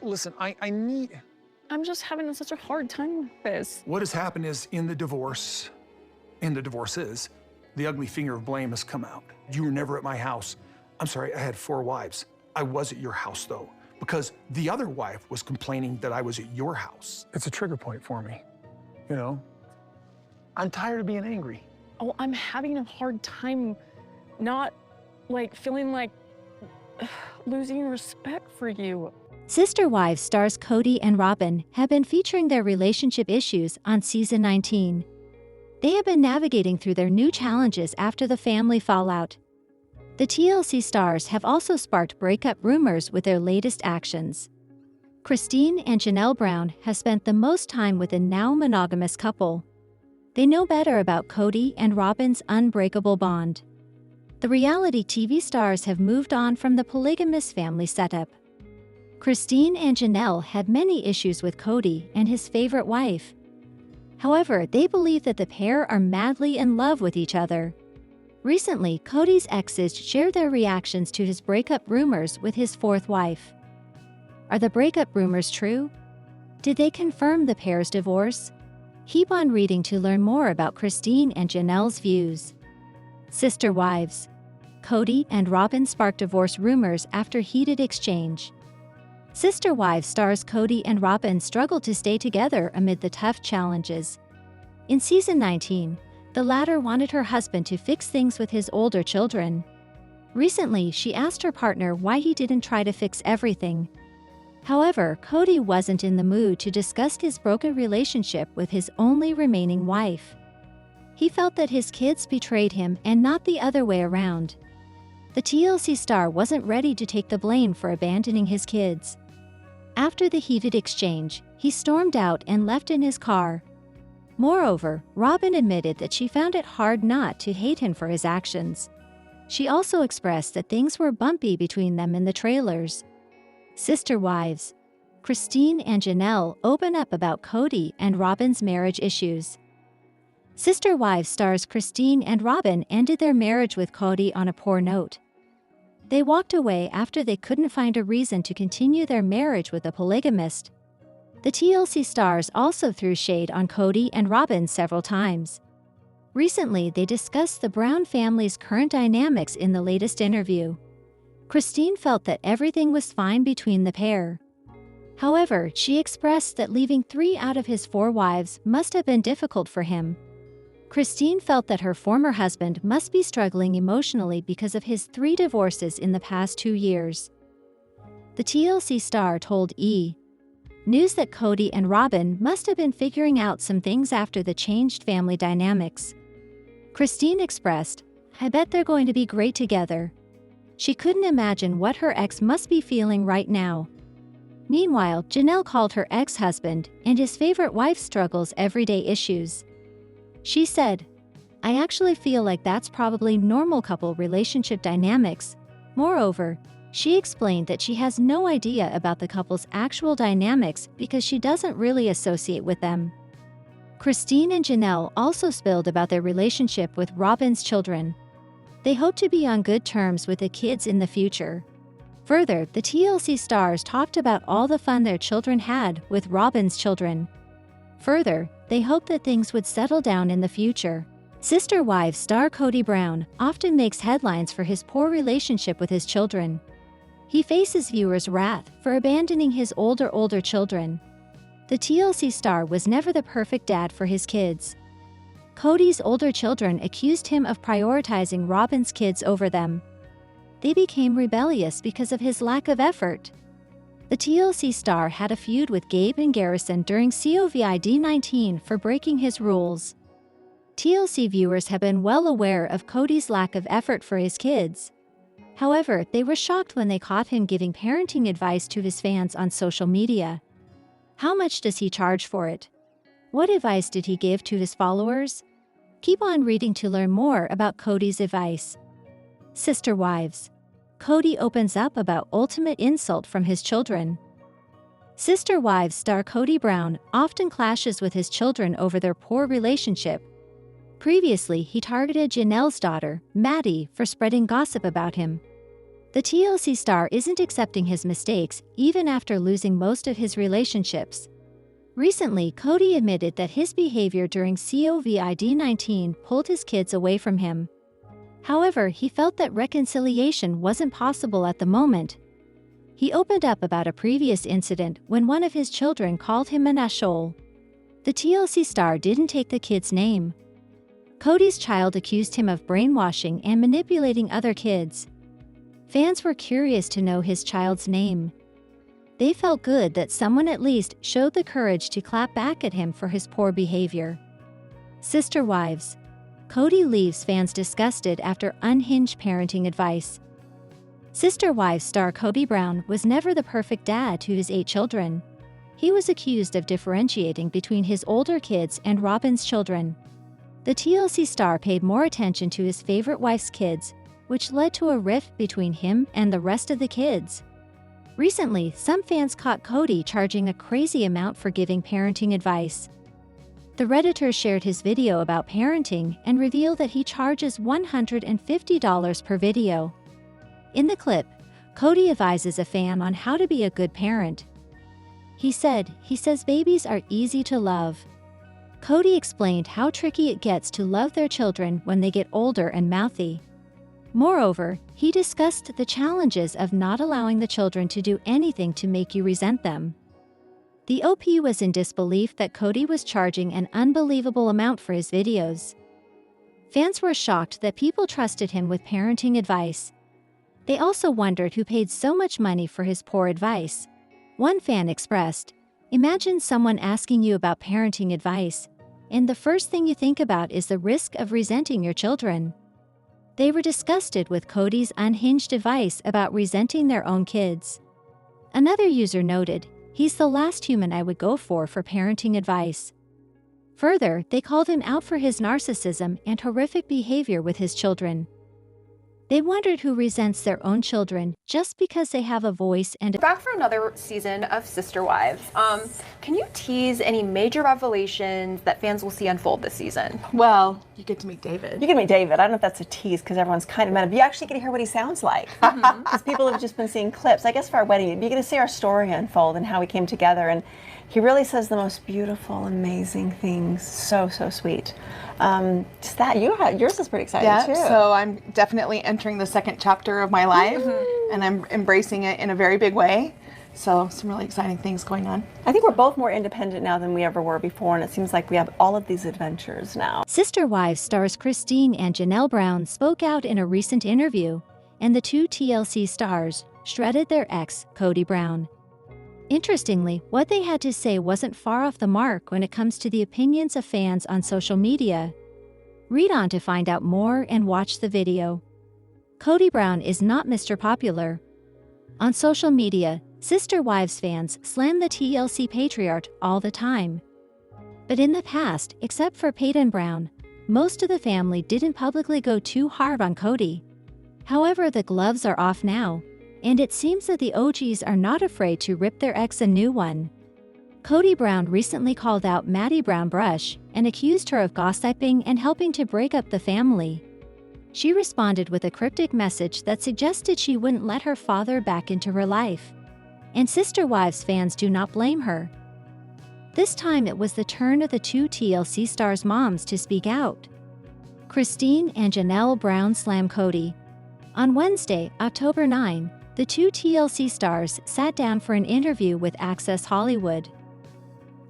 Listen, I need... I'm just having such a hard time with this. What has happened is in the divorces, the ugly finger of blame has come out. You were never at my house. I'm sorry, I had 4 wives. I was at your house, though, because the other wife was complaining that I was at your house. It's a trigger point for me, you know? I'm tired of being angry. Oh, I'm having a hard time not, feeling like losing respect for you. Sister Wives stars Kody and Robyn have been featuring their relationship issues on season 19. They have been navigating through their new challenges after the family fallout. The TLC stars have also sparked breakup rumors with their latest actions. Christine and Janelle Brown have spent the most time with the now monogamous couple. They know better about Kody and Robyn's unbreakable bond. The reality TV stars have moved on from the polygamous family setup. Christine and Janelle had many issues with Kody and his favorite wife. However, they believe that the pair are madly in love with each other. Recently, Kody's exes shared their reactions to his breakup rumors with his 4th wife. Are the breakup rumors true? Did they confirm the pair's divorce? Keep on reading to learn more about Christine and Janelle's views. Sister Wives. Kody and Robyn sparked divorce rumors after heated exchange. Sister Wives stars Kody and Robyn struggled to stay together amid the tough challenges. In season 19, the latter wanted her husband to fix things with his older children. Recently, she asked her partner why he didn't try to fix everything. However, Kody wasn't in the mood to discuss his broken relationship with his only remaining wife. He felt that his kids betrayed him and not the other way around. The TLC star wasn't ready to take the blame for abandoning his kids. After the heated exchange, he stormed out and left in his car. Moreover, Robyn admitted that she found it hard not to hate him for his actions. She also expressed that things were bumpy between them in the trailers. Sister Wives. Christine and Janelle open up about Kody and Robyn's marriage issues. Sister Wives stars Christine and Robyn ended their marriage with Kody on a poor note. They walked away after they couldn't find a reason to continue their marriage with a polygamist. The TLC stars also threw shade on Kody and Robyn several times. Recently, they discussed the Brown family's current dynamics in the latest interview. Christine felt that everything was fine between the pair. However, she expressed that leaving 3 out of his 4 wives must have been difficult for him. Christine felt that her former husband must be struggling emotionally because of his 3 divorces in the past 2 years. The TLC star told E! News that Kody and Robyn must have been figuring out some things after the changed family dynamics. Christine expressed, "I bet they're going to be great together." She couldn't imagine what her ex must be feeling right now. Meanwhile, Janelle called her ex-husband and his favorite wife struggles everyday issues. She said, "I actually feel like that's probably normal couple relationship dynamics." Moreover, she explained that she has no idea about the couple's actual dynamics because she doesn't really associate with them. Christine and Janelle also spilled about their relationship with Robyn's children. They hope to be on good terms with the kids in the future. Further, the TLC stars talked about all the fun their children had with Robyn's children. Further, they hope that things would settle down in the future. Sister Wives star Kody Brown often makes headlines for his poor relationship with his children. He faces viewers' wrath for abandoning his older children. The TLC star was never the perfect dad for his kids. Kody's older children accused him of prioritizing Robyn's kids over them. They became rebellious because of his lack of effort. The TLC star had a feud with Gabe and Garrison during COVID-19 for breaking his rules. TLC viewers have been well aware of Kody's lack of effort for his kids. However, they were shocked when they caught him giving parenting advice to his fans on social media. How much does he charge for it? What advice did he give to his followers? Keep on reading to learn more about Kody's advice. Sister Wives. Kody opens up about ultimate insult from his children. Sister Wives star Kody Brown often clashes with his children over their poor relationship. Previously, he targeted Janelle's daughter, Maddie, for spreading gossip about him. The TLC star isn't accepting his mistakes even after losing most of his relationships. Recently, Kody admitted that his behavior during COVID-19 pulled his kids away from him. However, he felt that reconciliation wasn't possible at the moment. He opened up about a previous incident when one of his children called him an asshole. The TLC star didn't take the kid's name. Kody's child accused him of brainwashing and manipulating other kids. Fans were curious to know his child's name. They felt good that someone at least showed the courage to clap back at him for his poor behavior. Sister wives. Kody leaves fans disgusted after unhinged parenting advice. Sister Wives star Kody Brown was never the perfect dad to his 8 children. He was accused of differentiating between his older kids and Robyn's children. The TLC star paid more attention to his favorite wife's kids, which led to a rift between him and the rest of the kids. Recently, some fans caught Kody charging a crazy amount for giving parenting advice. The Redditor shared his video about parenting and revealed that he charges $150 per video. In the clip, Kody advises a fan on how to be a good parent. He says babies are easy to love. Kody explained how tricky it gets to love their children when they get older and mouthy. Moreover, he discussed the challenges of not allowing the children to do anything to make you resent them. The OP was in disbelief that Kody was charging an unbelievable amount for his videos. Fans were shocked that people trusted him with parenting advice. They also wondered who paid so much money for his poor advice. One fan expressed, "Imagine someone asking you about parenting advice, and the first thing you think about is the risk of resenting your children." They were disgusted with Kody's unhinged advice about resenting their own kids. Another user noted, "He's the last human I would go for parenting advice." Further, they called him out for his narcissism and horrific behavior with his children. They wondered who resents their own children just because they have a voice and Back for another season of Sister Wives. Can you tease any major revelations that fans will see unfold this season? Well, you get to meet David. You get to meet David. I don't know if that's a tease because everyone's kind of met him. You actually get to hear what he sounds like because people have just been seeing clips. I guess for our wedding, you get to see our story unfold and how we came together. And he really says the most beautiful, amazing things. So sweet. Just that. Yours is pretty exciting too. So I'm definitely entering the second chapter of my life, and I'm embracing it in a very big way. So some really exciting things going on. I think we're both more independent now than we ever were before, and it seems like we have all of these adventures now. Sister Wives stars Christine and Janelle Brown spoke out in a recent interview, and the 2 TLC stars shredded their ex, Kody Brown. Interestingly, what they had to say wasn't far off the mark when it comes to the opinions of fans on social media. Read on to find out more and watch the video. Kody Brown is not Mr. Popular. On social media, Sister Wives fans slam the TLC patriarch all the time. But in the past, except for Peyton Brown, most of the family didn't publicly go too hard on Kody. However, the gloves are off now, and it seems that the OGs are not afraid to rip their ex a new one. Kody Brown recently called out Maddie Brown Brush and accused her of gossiping and helping to break up the family. She responded with a cryptic message that suggested she wouldn't let her father back into her life. And Sister Wives fans do not blame her. This time it was the turn of the 2 TLC stars' moms to speak out. Christine and Janelle Brown slam Kody. On Wednesday, October 9, the 2 TLC stars sat down for an interview with Access Hollywood.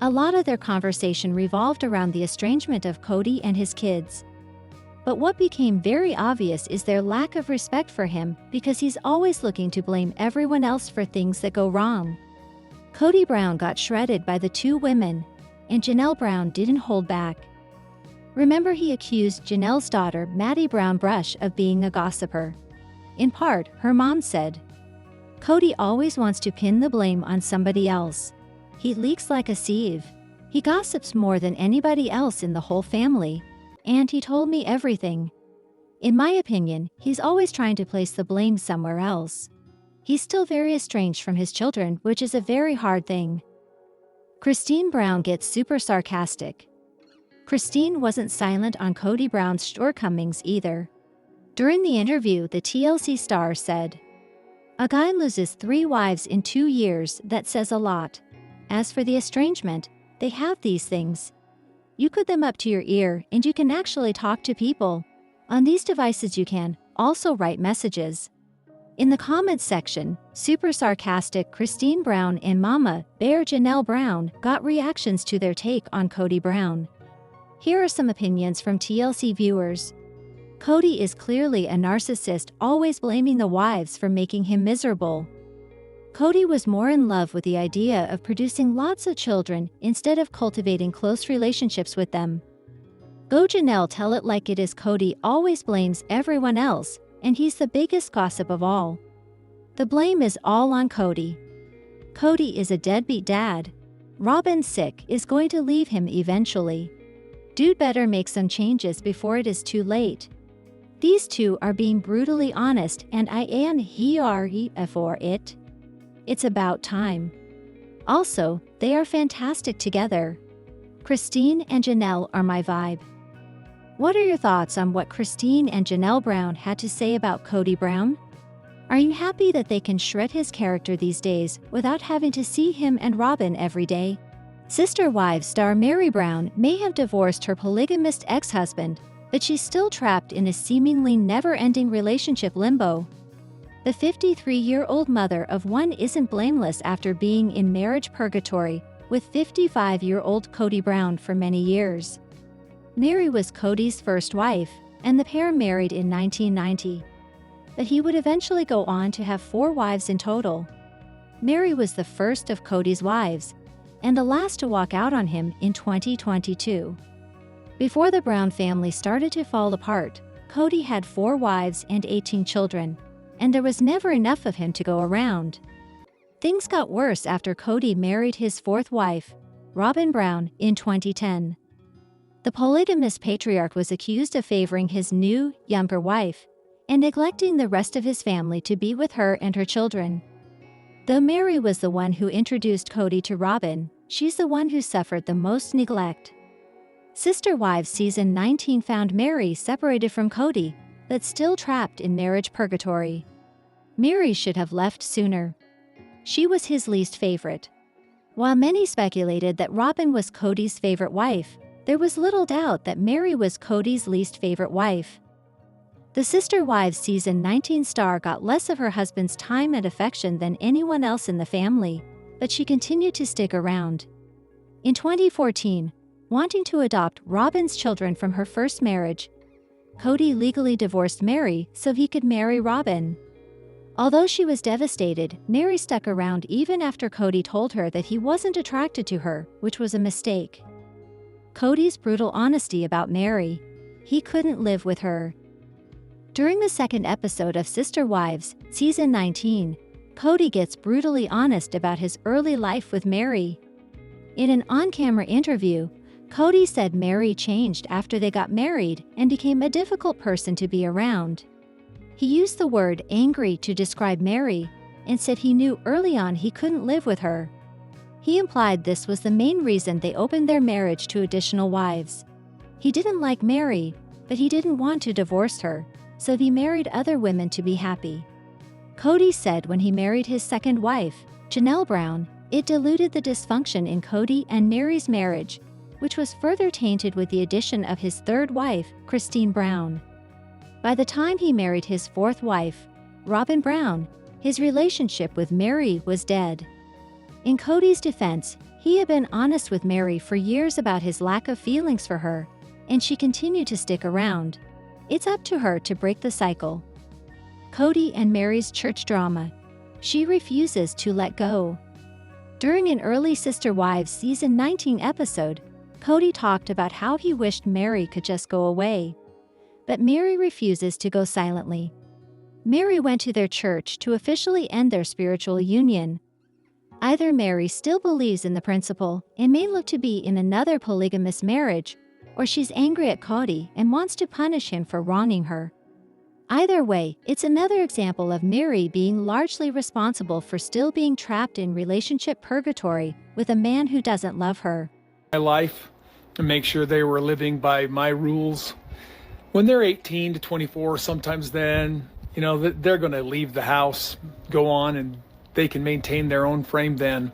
A lot of their conversation revolved around the estrangement of Kody and his kids. But what became very obvious is their lack of respect for him because he's always looking to blame everyone else for things that go wrong. Kody Brown got shredded by the 2 women, and Janelle Brown didn't hold back. Remember, he accused Janelle's daughter, Maddie Brown Brush, of being a gossiper. In part, her mom said, "Kody always wants to pin the blame on somebody else. He leaks like a sieve. He gossips more than anybody else in the whole family. And he told me everything. In my opinion, he's always trying to place the blame somewhere else. He's still very estranged from his children, which is a very hard thing." Christine Brown gets super sarcastic. Christine wasn't silent on Kody Brown's shortcomings either. During the interview, the TLC star said, A guy loses 3 wives in 2 years, that says a lot. As for the estrangement, they have these things. You put them up to your ear and you can actually talk to people. On these devices you can also write messages. In the comments section, super sarcastic Kody Brown and Mama Bear Janelle Brown got reactions to their take on Kody Brown. Here are some opinions from TLC viewers. Kody is clearly a narcissist, always blaming the wives for making him miserable. Kody was more in love with the idea of producing lots of children instead of cultivating close relationships with them. Go Janelle, tell it like it is. Kody always blames everyone else, and he's the biggest gossip of all. The blame is all on Kody. Kody is a deadbeat dad. Robyn's sick, is going to leave him eventually. Dude better make some changes before it is too late. These two are being brutally honest and I am here for it. It's about time. Also, they are fantastic together. Kody and Janelle are my vibe. What are your thoughts on what Kody and Janelle Brown had to say about Kody Brown? Are you happy that they can shred his character these days without having to see him and Robyn every day? Sister Wives star Meri Brown may have divorced her polygamist ex-husband, but she's still trapped in a seemingly never-ending relationship limbo. The 53-year-old mother of one isn't blameless after being in marriage purgatory with 55-year-old Kody Brown for many years. Meri was Kody's first wife, and the pair married in 1990. But he would eventually go on to have 4 wives in total. Meri was the first of Kody's wives, and the last to walk out on him in 2022. Before the Brown family started to fall apart, Kody had 4 wives and 18 children, and there was never enough of him to go around. Things got worse after Kody married his 4th wife, Robyn Brown, in 2010. The polygamous patriarch was accused of favoring his new, younger wife and neglecting the rest of his family to be with her and her children. Though Meri was the one who introduced Kody to Robyn, she's the one who suffered the most neglect. Sister Wives Season 19 found Meri separated from Kody, but still trapped in marriage purgatory. Meri should have left sooner. She was his least favorite. While many speculated that Robyn was Kody's favorite wife, there was little doubt that Meri was Kody's least favorite wife. The Sister Wives Season 19 star got less of her husband's time and affection than anyone else in the family, but she continued to stick around. In 2014, wanting to adopt Robyn's children from her first marriage, Kody legally divorced Meri so he could marry Robyn. Although she was devastated, Meri stuck around even after Kody told her that he wasn't attracted to her, which was a mistake. Kody's brutal honesty about Meri: he couldn't live with her. During the 2nd episode of Sister Wives, Season 19, Kody gets brutally honest about his early life with Meri. In an on-camera interview, Kody said Meri changed after they got married and became a difficult person to be around. He used the word angry to describe Meri and said he knew early on he couldn't live with her. He implied this was the main reason they opened their marriage to additional wives. He didn't like Meri, but he didn't want to divorce her, so he married other women to be happy. Kody said when he married his 2nd wife, Janelle Brown, it diluted the dysfunction in Kody and Meri's marriage, which was further tainted with the addition of his 3rd wife, Kody Brown. By the time he married his 4th wife, Robyn Brown, his relationship with Meri was dead. In Kody's defense, he had been honest with Meri for years about his lack of feelings for her, and she continued to stick around. It's up to her to break the cycle. Kody and Meri's church drama: she refuses to let go. During an early Sister Wives Season 19 episode, Kody talked about how he wished Meri could just go away. But Meri refuses to go silently. Meri went to their church to officially end their spiritual union. Either Meri still believes in the principle and may look to be in another polygamous marriage, or she's angry at Kody and wants to punish him for wronging her. Either way, it's another example of Meri being largely responsible for still being trapped in relationship purgatory with a man who doesn't love her. My life and make sure they were living by my rules. When they're 18 to 24, sometimes then You know, they're going to leave the house, go on, and they can maintain their own frame then.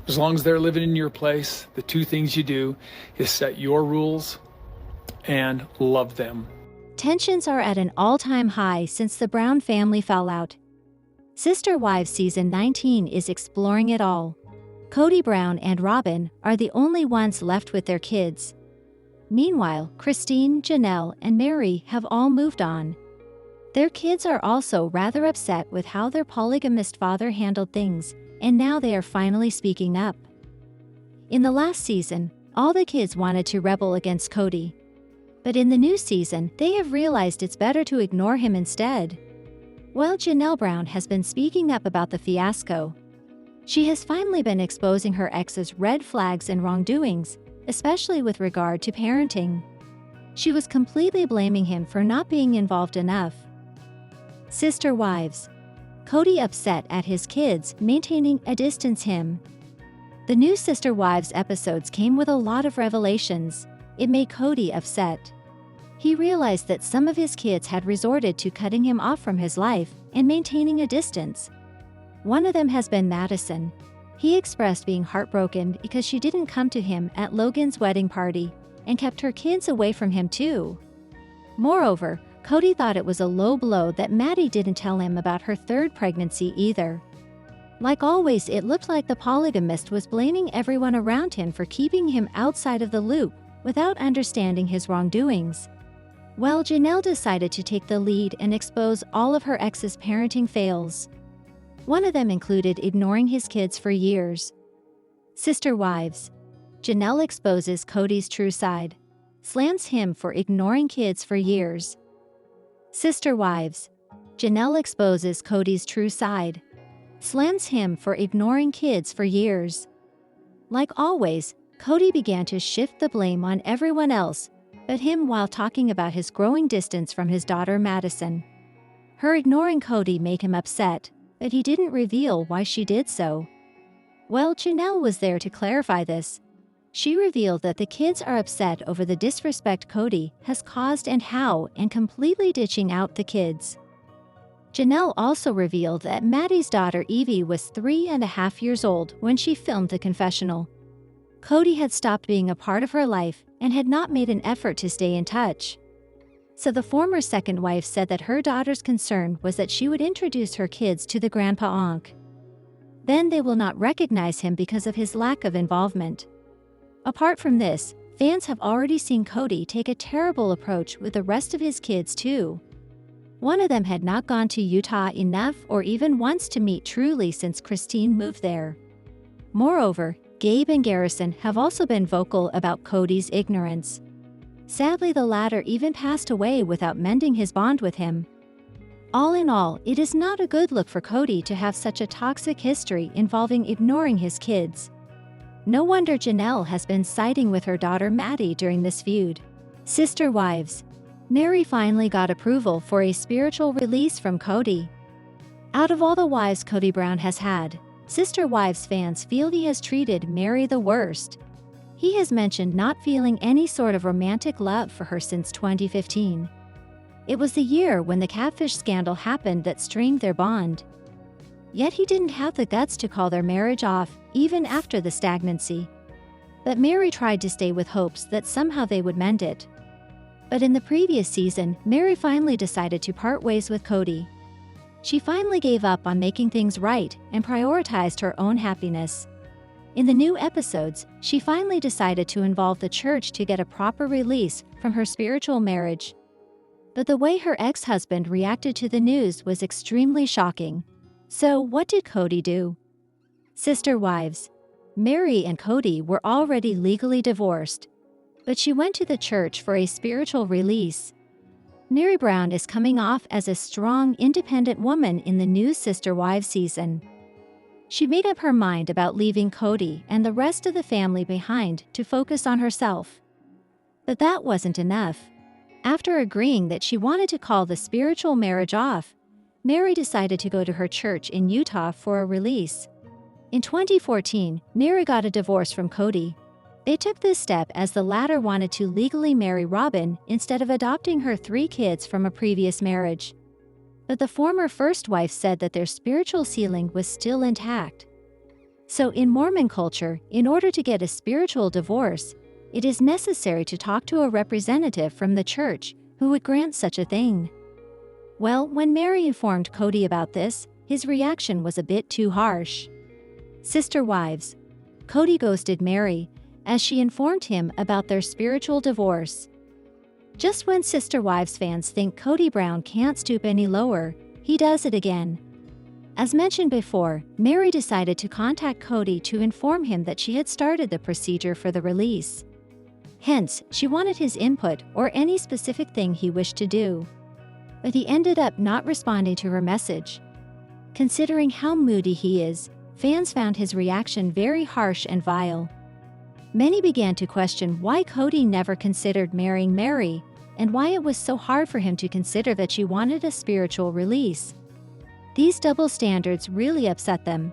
As long as they're living in your place, the two things you do is set your rules and love them. Tensions are at an all-time high since the Brown family fallout. Sister Wives Season 19 is exploring it all. Kody Brown and Robyn are the only ones left with their kids. Meanwhile, Christine, Janelle, and Mary have all moved on. Their kids are also rather upset with how their polygamist father handled things, and now they are finally speaking up. In the last season, all the kids wanted to rebel against Kody. But in the new season, they have realized it's better to ignore him instead. While Janelle Brown has been speaking up about the fiasco, she has finally been exposing her ex's red flags and wrongdoings, especially with regard to parenting. She was completely blaming him for not being involved enough. Sister Wives. Kody upset at his kids maintaining a distance him. The new Sister Wives episodes came with a lot of revelations. It made Kody upset. He realized that some of his kids had resorted to cutting him off from his life and maintaining a distance. One of them has been Madison. He expressed being heartbroken because she didn't come to him at Logan's wedding party and kept her kids away from him too. Moreover, Kody thought it was a low blow that Maddie didn't tell him about her third pregnancy either. Like always, it looked like the polygamist was blaming everyone around him for keeping him outside of the loop without understanding his wrongdoings. Well, Janelle decided to take the lead and expose all of her ex's parenting fails. One of them included ignoring his kids for years. Sister Wives. Janelle exposes Kody's true side, slams him for ignoring kids for years. Sister Wives. Janelle exposes Kody's true side, slams him for ignoring kids for years. Like always, Kody began to shift the blame on everyone else but him while talking about his growing distance from his daughter Madison. Her ignoring Kody made him upset, but he didn't reveal why she did so. Well, Janelle was there to clarify this. She revealed that the kids are upset over the disrespect Kody has caused and how, and completely ditching out the kids. Janelle also revealed that Maddie's daughter Evie was 3.5 years old when she filmed the confessional. Kody had stopped being a part of her life and had not made an effort to stay in touch. So the former second wife said that her daughter's concern was that she would introduce her kids to the grandpa-onk. Then they will not recognize him because of his lack of involvement. Apart from this, fans have already seen Kody take a terrible approach with the rest of his kids too. One of them had not gone to Utah enough or even once to meet Truly since Christine moved there. Moreover, Gabe and Garrison have also been vocal about Kody's ignorance. Sadly, the latter even passed away without mending his bond with him. All in all, it is not a good look for Kody to have such a toxic history involving ignoring his kids. No wonder Janelle has been siding with her daughter Maddie during this feud. Sister Wives. Mary finally got approval for a spiritual release from Kody. Out of all the wives Kody Brown has had, Sister Wives fans feel he has treated Mary the worst. He has mentioned not feeling any sort of romantic love for her since 2015. It was the year when the catfish scandal happened that strained their bond. Yet he didn't have the guts to call their marriage off, even after the stagnancy. But Mary tried to stay with hopes that somehow they would mend it. But in the previous season, Mary finally decided to part ways with Kody. She finally gave up on making things right and prioritized her own happiness. In the new episodes, she finally decided to involve the church to get a proper release from her spiritual marriage. But the way her ex-husband reacted to the news was extremely shocking. So what did Kody do? Sister Wives. Mary and Kody were already legally divorced, but she went to the church for a spiritual release. Mary Brown is coming off as a strong, independent woman in the new Sister Wives season. She made up her mind about leaving Kody and the rest of the family behind to focus on herself. But that wasn't enough. After agreeing that she wanted to call the spiritual marriage off, Mary decided to go to her church in Utah for a release. In 2014, Mary got a divorce from Kody. They took this step as the latter wanted to legally marry Robyn instead of adopting her 3 kids from a previous marriage. but the former first wife said that their spiritual ceiling was still intact. So in Mormon culture, in order to get a spiritual divorce, it is necessary to talk to a representative from the church who would grant such a thing. Well, when Mary informed Kody about this, his reaction was a bit too harsh. Sister wives. Kody ghosted Mary as she informed him about their spiritual divorce. Just when Sister Wives fans think Kody Brown can't stoop any lower, he does it again. As mentioned before, Mary decided to contact Kody to inform him that she had started the procedure for the release. Hence, she wanted his input or any specific thing he wished to do. But he ended up not responding to her message. Considering how moody he is, fans found his reaction very harsh and vile. Many began to question why Kody never considered marrying Mary, and why it was so hard for him to consider that she wanted a spiritual release. These double standards really upset them.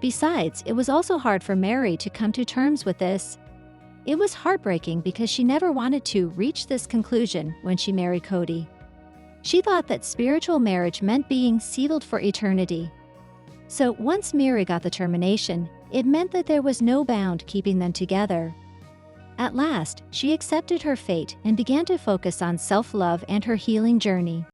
Besides, it was also hard for Mary to come to terms with this. It was heartbreaking because she never wanted to reach this conclusion when she married Kody. She thought that spiritual marriage meant being sealed for eternity. So once Mary got the termination, it meant that there was no bound keeping them together. At last, she accepted her fate and began to focus on self-love and her healing journey.